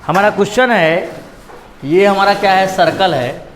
हमारा क्वेश्चन है, ये हमारा क्या है, सर्कल है।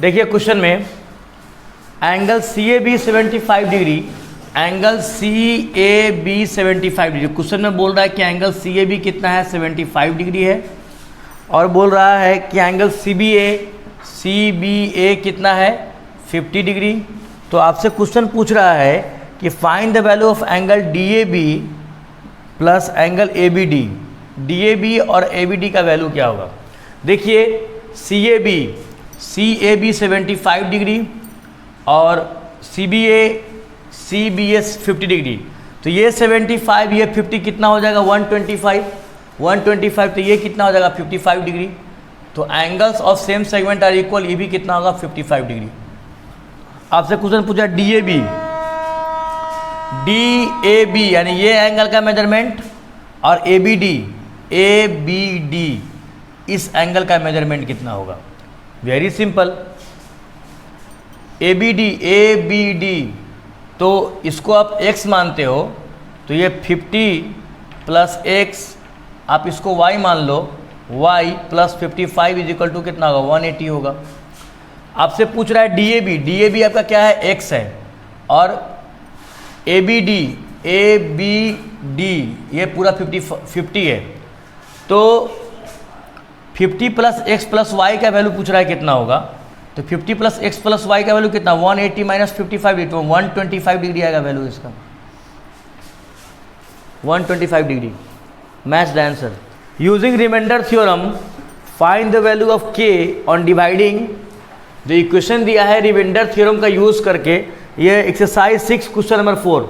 देखिए क्वेश्चन में angle c a b 75 degree, angle c a b 75 degree. Question में बोल रहा है कि एंगल सी ए बी कितना है, 75 डिग्री है, और बोल रहा है कि एंगल सी बी ए कितना है, 50 डिग्री। तो आपसे क्वेश्चन पूछ रहा है कि find the value of angle d a b plus angle a b d. D a b और ए बी डी का वैल्यू क्या होगा। देखिए सी ए बी 75 डिग्री और सी बी ए 50 डिग्री। तो ये 75, ये 50 कितना हो जाएगा, 125, तो ये कितना हो जाएगा 55 डिग्री। तो angles of same segment are equal, ये भी कितना होगा 55 डिग्री। आपसे क्वेश्चन पूछा डी ए बी यानी ये एंगल का मेजरमेंट, और ए बी डी इस एंगल का मेजरमेंट कितना होगा। Very simple, a b d, तो इसको आप x मानते हो, तो ये 50 प्लस x, आप इसको y मान लो, y plus 55 is equal to कितना होगा, 180 होगा। आपसे पूछ रहा है डी ए बी आपका क्या है, x है, और ए बी डी ये पूरा 50 है। तो 50 प्लस एक्स प्लस वाई का वैल्यू पूछ रहा है कितना होगा। तो 50 प्लस एक्स प्लस वाई का वैल्यू कितना, 180 माइनस 55, तो 125 डिग्री आएगा वैल्यू इसका, 125 degree. Match the answer. Using remainder theorem find the value of के ऑन डिवाइडिंग। जो इक्वेशन दिया है रिमाइंडर थ्योरम का यूज करके, ये exercise 6 question number 4,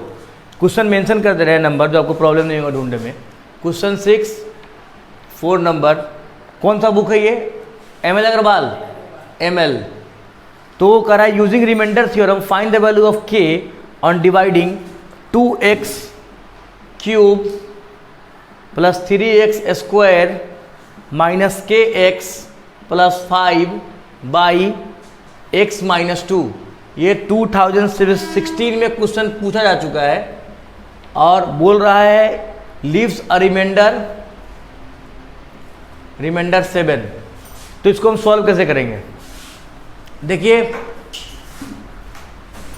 question mention कर दे रहे हैं नंबर, जो आपको प्रॉब्लम नहीं होगा ढूंढने में। क्वेश्चन 6 4 नंबर, कौन सा बुक है ये, ML अग्रवाल, ML। तो वो कह रहा है using remainder theorem find the value of के on dividing 2x cube plus 3x square minus kx plus 5 by x minus 2। ये 2016 में क्वेश्चन पूछा जा चुका है, और बोल रहा है लीव्स अ रिमाइंडर 7। तो इसको हम सॉल्व कैसे करेंगे। देखिए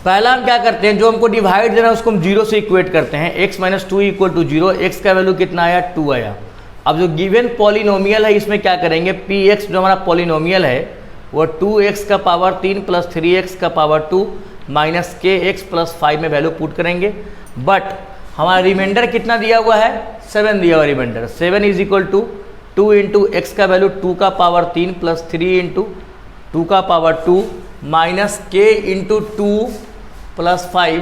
पहला हम क्या करते हैं, जो हमको डिवाइड देना है उसको हम 0 से इक्वेट करते हैं। x minus 2 equal to 0, x का वैल्यू कितना आया, 2 आया। अब जो गिवन पॉलिनोमियल है इसमें क्या करेंगे, px जो हमारा पॉलिनोमियल है वो 2x का पावर 3 प्लस 3x का पावर 2 माइनस kx प्लस 5 में वैल्यू पुट करेंगे। बट हमारा रिमाइंडर कितना दिया हुआ है, 7 दिया हुआ remainder. 7 is equal to 2 into x का वैल्यू 2 का पावर 3 प्लस 3 इंटू 2 का power 2 minus k into 2 plus 5,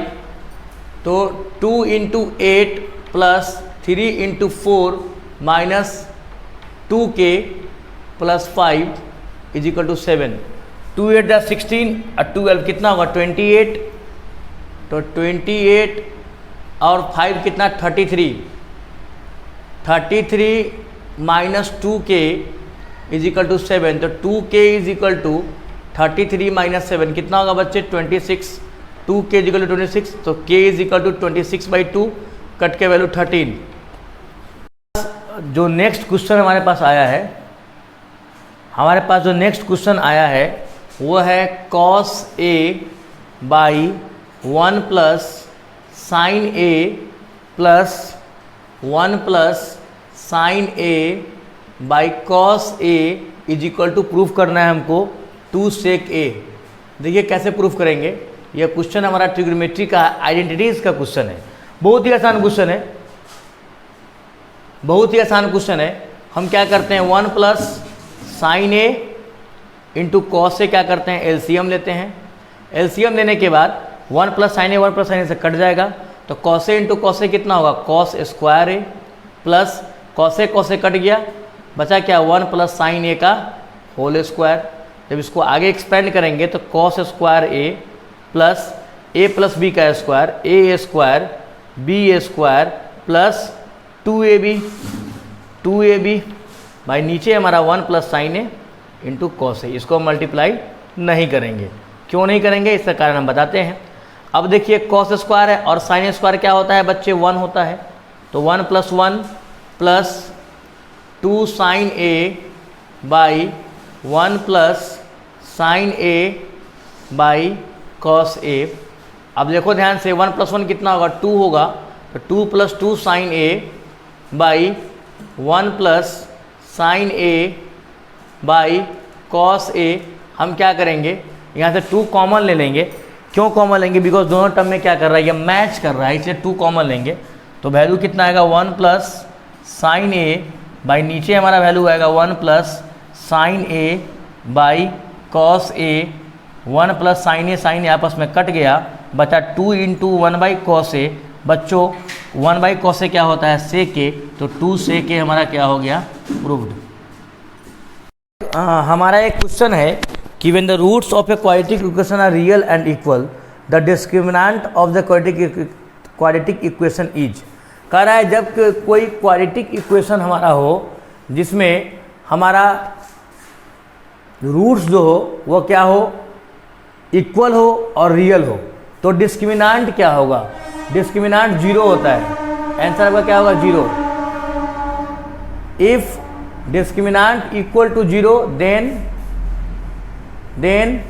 तो 2 into 8 plus 3 into 4 minus 2k plus 5 is equal to 7। 2 8 दा 16 और 12 कितना होगा, 28। तो 28 और 5 कितना, 33 minus 2k is equal to 7। तो 2k is equal to 33 minus 7 कितना होगा बच्चे, 26। 2k इज इक्वल टू 26, तो k is equal to 26/2, cut के वैल्यू 13। जो नेक्स्ट क्वेश्चन हमारे पास आया है, वो है cos a by 1 plus sine a plus 1 plus sine a by cos a is equal to proof करना है हमको 2 सेक a। देखिए कैसे प्रूफ करेंगे। यह क्वेश्चन हमारा ट्रिग्नोमेट्री का आइडेंटिटीज का क्वेश्चन है। बहुत ही आसान क्वेश्चन है, हम क्या करते हैं 1 plus sine a into cos a, क्या करते हैं एलसीएम लेते हैं। एलसीएम लेने के बाद 1 plus sine a 1 plus sine a से कट जाएगा, तो कॉसे इंटू कॉसे कितना होगा, cos square A plus कॉसे कॉसे cut गया, बचा क्या 1 प्लस साइन ए का होल स्क्वायर। जब इसको आगे एक्सपेंड करेंगे तो cos square A plus B का square A square B square plus 2ab भाई नीचे हमारा 1 plus sine A into cos A. इसको मल्टीप्लाई नहीं करेंगे, क्यों नहीं करेंगे इसका कारण हम बताते हैं। अब देखिए कॉस स्क्वायर है और साइन स्क्वायर क्या होता है बच्चे 1 होता है, तो 1 plus 1 plus 2 sine A by 1 plus sine A by cos A. अब देखो ध्यान से 1 प्लस 1 कितना होगा 2 होगा, तो 2 plus 2 sine A by 1 plus sine A by cos A. हम क्या करेंगे यहाँ से 2 कॉमन ले लेंगे। क्यों कॉमन लेंगे, बिकॉज दोनों टर्म में क्या कर रहा है, ये मैच कर रहा है, इसलिए 2 कॉमन लेंगे। तो वैल्यू कितना आएगा 1 प्लस साइन ए बाई नीचे हमारा वैल्यू आएगा 1 plus sine A by cos A. 1 plus sine A आपस में कट गया, बचा 2 इंटू 1 बाई कॉस ए। बच्चों 1 बाई कॉस ए क्या होता है सेक ए, तो 2 सेक ए हमारा क्या हो गया प्रूव्ड। हमारा एक क्वेश्चन है कि when the roots of a quadratic equation are real and equal the discriminant of the quadratic equation is. कह रहा है जब कोई क्वाड्रेटिक इक्वेशन हमारा हो जिसमें हमारा रूट्स जो हो वो क्या हो, इक्वल हो और रियल हो, तो डिस्क्रिमिनेंट क्या होगा, डिस्क्रिमिनेंट 0 होता है। आंसर आपका क्या होगा 0। If discriminant equal to 0 then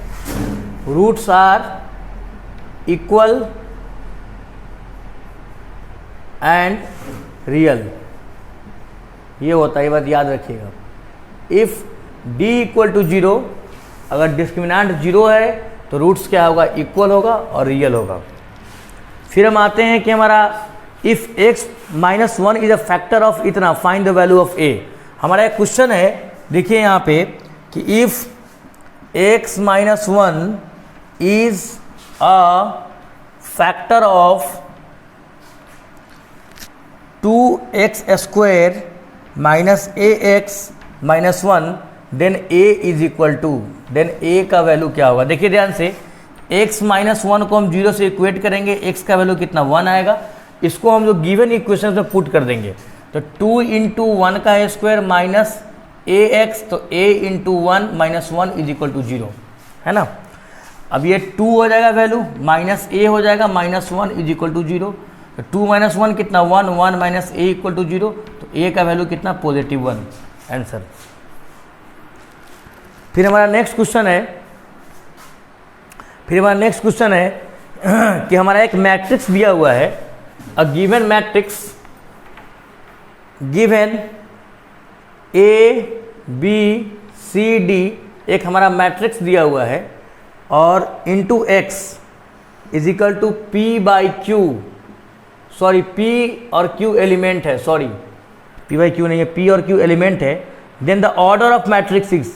roots are equal and real. ये होता है, ये बात याद रखिएगा। इफ d इक्वल टू 0, अगर डिस्क्रिमिनेंट 0 है तो रूट्स क्या होगा, इक्वल होगा और रियल होगा। फिर हम आते हैं कि हमारा if x minus 1 is a factor of इतना, find the value of a। हमारा एक क्वेश्चन है, देखिए यहाँ पे कि if x minus 1 is a factor of 2x square minus ax minus 1 then a is equal to, then a का value क्या होगा। देखिए ध्यान से x माइनस 1 को हम 0 से इक्वेट करेंगे, x का वैल्यू कितना 1 आएगा। इसको हम जो गिवन इक्वेशन में पुट कर देंगे, तो 2 इंटू 1 का स्क्वायर माइनस ax, तो a into 1 minus 1 is equal to 0 है ना। अब ये 2 हो जाएगा वैल्यू, माइनस a हो जाएगा माइनस 1 इज इक्वल टू 0। तो 2 माइनस 1 कितना 1, 1 माइनस a इक्वल टू 0, तो a का वैल्यू कितना पॉजिटिव 1। आंसर। फिर हमारा नेक्स्ट क्वेश्चन है कि हमारा एक मैट्रिक्स दिया हुआ है, a given matrix given A B C D, एक हमारा मैट्रिक्स दिया हुआ है और into x is equal to P by Q, sorry P और Q एलिमेंट है, सॉरी P बाई Q नहीं है, P और Q एलिमेंट है। Then the order of matrix is,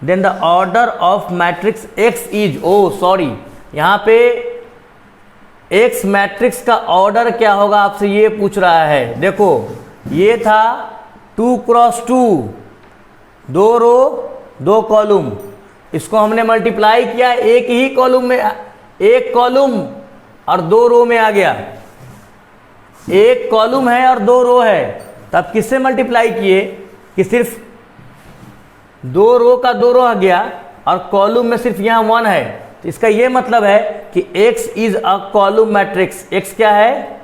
then the order of matrix x is, oh sorry यहाँ पे x matrix का order क्या होगा आपसे ये पूछ रहा है। देखो ये था 2 क्रॉस 2, 2 रो 2 कॉलम, इसको हमने मल्टीप्लाई किया एक ही कॉलम में, एक कॉलम और 2 रो में आ गया। एक कॉलम है और 2 रो है, तब किससे मल्टीप्लाई किए कि सिर्फ 2 रो का 2 रो आ गया और कॉलम में सिर्फ यहाँ 1 है। तो इसका ये मतलब है कि x is a column matrix, x क्या है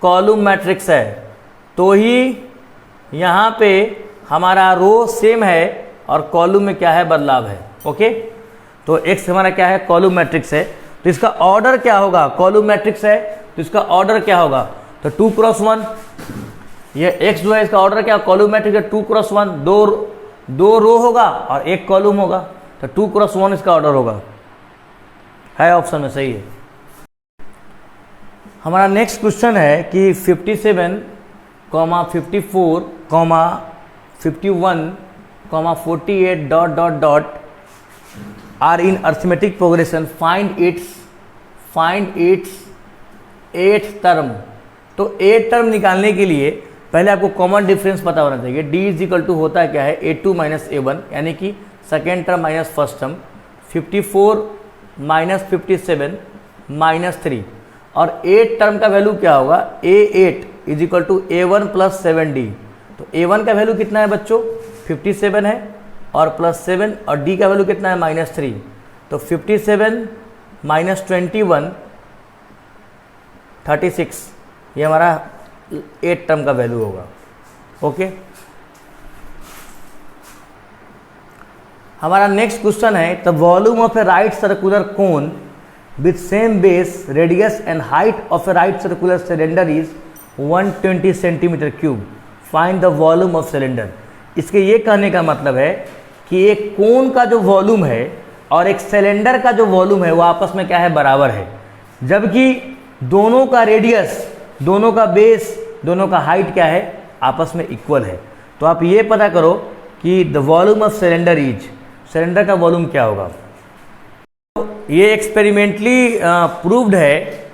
कॉलम मैट्रिक्स है, तो ही यहाँ पे हमारा रो सेम है और कॉलम में क्या है बदलाव है। ओके, तो x हमारा क्या है कॉलम मैट्रिक्स है, तो इसका ऑर्डर क्या होगा, कॉलम मैट्रिक्स है तो इसका ऑर्डर क्या होगा, तो 2 क्रॉस 1, ये x जो है इसका ऑर्डर क्या, कॉलम मैट्रिक्स है 2 क्रॉस 1, 2 रो होगा और एक कॉलम होगा, तो 2 क्रॉस 1 इसका ऑर्डर होगा, है ऑप्शन में सही है। हमारा नेक्स्ट क्वेश्चन है कि 57, 54, 51, 48 dot dot dot are in arithmetic progression, find its 8th term. तो 8th टर्म निकालने के लिए पहले आपको कॉमन डिफरेंस पता होना चाहिए। d इज इक्वल टू होता है क्या है, a2 माइनस a1, यानी कि second term minus first term, 54 minus 57 minus 3, और 8th टर्म का वैल्यू क्या होगा, a8 is equal to a1 plus 7d। तो a1 का वैल्यू कितना है बच्चों, 57 है, और प्लस 7, और d का वैल्यू कितना है, माइनस 3। तो 57 माइनस 21 36, ये हमारा 8th टर्म का वैल्यू होगा। ओके, हमारा नेक्स्ट क्वेश्चन है the volume of A right circular cone with same base radius and height of A right circular cylinder is 120 centimetre cube, find the volume of cylinder. इसके ये कहने का मतलब है कि एक कोन का जो वॉल्यूम है और एक सिलेंडर का जो वॉल्यूम है वो आपस में क्या है, बराबर है, जबकि दोनों का रेडियस, दोनों का बेस, दोनों का हाइट क्या है, आपस में इक्वल है। तो आप ये पता करो कि the volume of cylinder is, cylinder का वॉल्यूम क्या होगा। तो ये एक्सपेरिमेंटली प्रूव्ड है।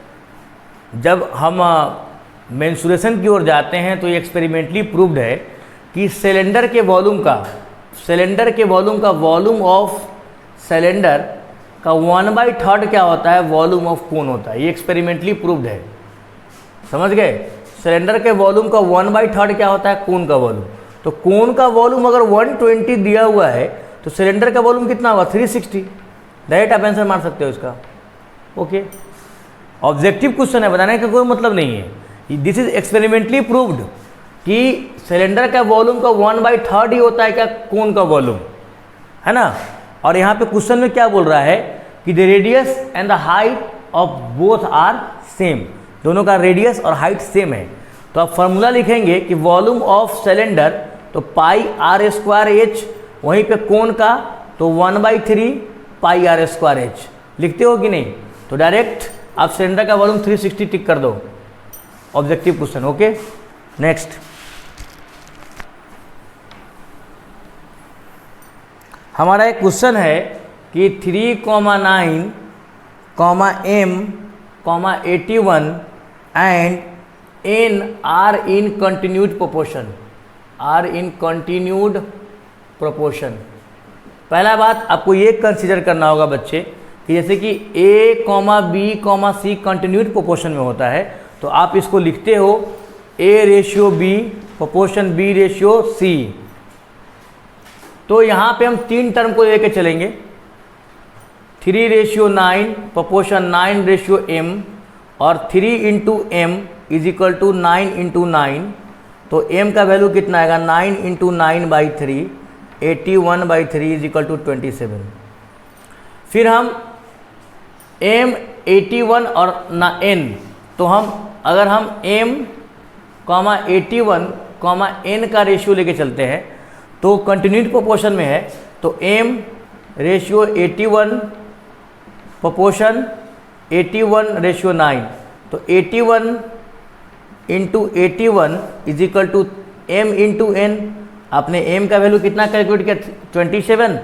जब हम मेंसुरेशन की ओर जाते हैं तो ये एक्सपेरिमेंटली प्रूव्ड है कि सिलेंडर के वॉल्यूम का, वॉल्यूम ऑफ सिलेंडर का 1/3 क्या होता है, वॉल्यूम ऑफ कोन होता है। ये एक्सपेरिमेंटली प्रूव्ड है, समझ गए। सिलेंडर के वॉल्यूम का 1/3 क्या होता है, कोन का वॉल्यूम। तो कोन का वॉल्यूम अगर 120 दिया हुआ है तो सिलेंडर का वॉल्यूम कितना होगा, 360। डायरेक्ट आप आंसर मार सकते हो इसका। ओके, ऑब्जेक्टिव क्वेश्चन है, बताने का कोई मतलब नहीं है। दिस इज एक्सपेरिमेंटली प्रूव्ड कि सिलेंडर का वॉल्यूम का 1/3 ही होता है क्या, कोन का वॉल्यूम, है ना। और यहाँ पे क्वेश्चन में क्या बोल रहा है कि the radius and the height of both are same, दोनों का रेडियस और हाइट सेम है। तो आप फॉर्मूला लिखेंगे कि वॉल्यूम ऑफ सिलेंडर, तो पाई आर स्क्वायर एच, वहीं पे कोन का तो 1/3 पाई आर स्क्वायर एच। लिखते हो कि नहीं, तो डायरेक्ट आप सिलेंडर का वॉल्यूम 360 टिक कर दो, ऑब्जेक्टिव क्वेश्चन। ओके, नेक्स्ट हमारा एक क्वेश्चन है कि 3,9, m, 81 and n are in continued proportion. पहला बात आपको ये कंसीडर करना होगा बच्चे कि जैसे कि a, b, c continued proportion में होता है, तो आप इसको लिखते हो a/b प्रोपोर्शन b/c। तो यहाँ पे हम 3 टर्म को लेके चलेंगे, 3/9 प्रोपोर्शन 9/m, और 3 × m इज इक्वल टू 9 × 9। तो m का वैल्यू कितना आएगा, 9 × 9/3, 81/3 इज इक्वल टू 27। फिर हम m, 81 और n, तो अगर हम m, 81, n का रेशियो लेके चलते हैं तो कंटिन्यूड प्रोपोर्शन में है, तो m/81 प्रोपोर्शन 81/9। तो 81 × 81 is equal to m × n। आपने m का वैल्यू कितना कैलकुलेट किया, 27।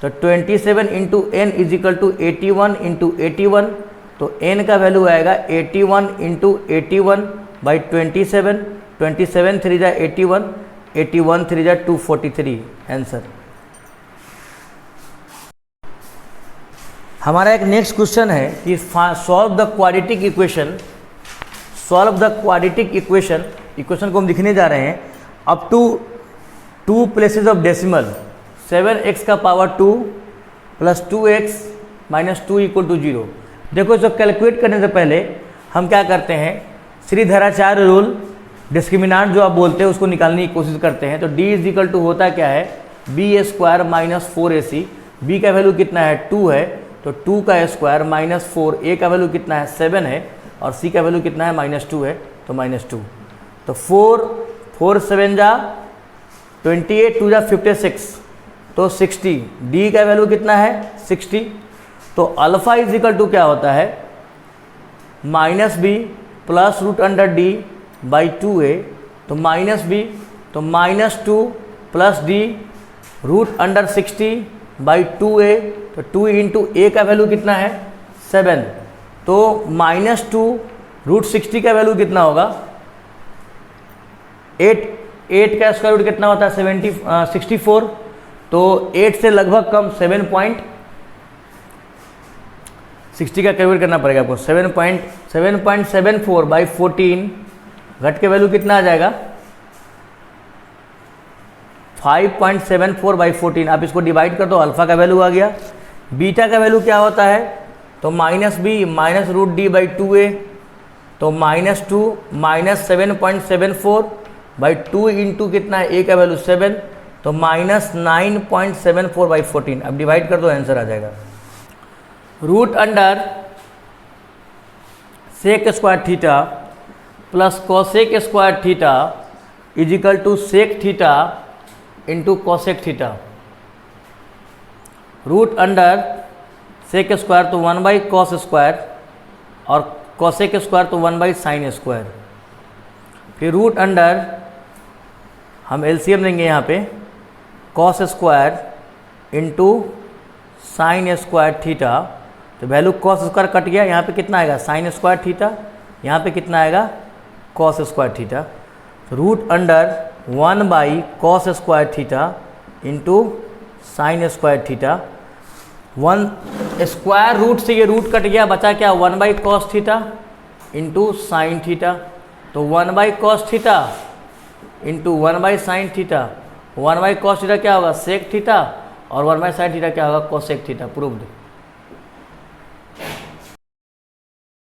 तो 27 × n इज इक्वल टू 81 × 81। तो n का वैल्यू आएगा 81 × 81/27, 27 3 जा 81, 81 3 जा 243 आंसर। हमारा एक नेक्स्ट क्वेश्चन है कि solve the quadratic equation. Equation को हम लिखने जा रहे हैं up to 2 places of decimal, 7x का power 2 plus 2x minus 2 equal to 0। देखो, इसको कैलकुलेट करने से पहले हम क्या करते हैं, श्रीधराचार्य रूल, डिस्क्रिमिनांट जो आप बोलते हैं उसको निकालने की कोशिश करते हैं। तो d इज इक्वल टू होता क्या है, b² माइनस 4ac। b का वैल्यू कितना है, 2 है, तो 2 का स्क्वायर माइनस 4, a का वैल्यू कितना है, 7 है, और c का वैल्यू कितना है, -2 है, तो -2। तो 4 7 जा 28, 2 जा 56, तो 60। d का वैल्यू कितना है, 60। तो अल्फा इज इक्वल टू क्या होता है, -b प्लस √d/2a। तो -b, तो -2 प्लस d √60/2a। तो 2 × a का वैल्यू कितना है, 7। तो -2 रूट 60 का वैल्यू कितना होगा, 8 का स्क्वायर रूट कितना होता है 64, तो 8 से लगभग कम 7.60 का कैलकुलेट करना पड़ेगा आपको। 7.74 बाई 14 घट के वैल्यू कितना आ जाएगा 5.74 बाई 14। आप इसको डिवाइड कर दो, अल्फा का वैल्यू आ गया। बीटा का वैल्यू क्या होता है, तो minus b minus root d by 2a, तो -2 माइनस 7.74 बाई 2 इंटू कितना है, ए का वैल्यू 7, तो -9.74 बाई 14। अब डिवाइड कर दो, आंसर आ जाएगा। Root under sec square theta plus cosec square theta is equal to sec theta into cosec theta. Root under sec square तो 1 बाई कॉस स्क्वायर और कॉसेक स्क्वायर तो 1 बाई साइन स्क्वायर। फिर root under हम LCM लेंगे यहाँ पे, cos square into sine square theta, तो value cos square cut गया, यहाँ पे कितना आएगा साइन स्क्वायर थीटा, यहाँ पे कितना आएगा cos square theta. Root under 1 by cos square theta into sine square theta. 1 square root से ये रूट कट गया, बचा क्या 1 by cos theta into sine theta, तो 1 by cos theta into 1 by sine theta. 1 by cos theta क्या होगा sec theta और 1 by sine theta क्या होगा कोसेक थीटा। प्रूव्ड।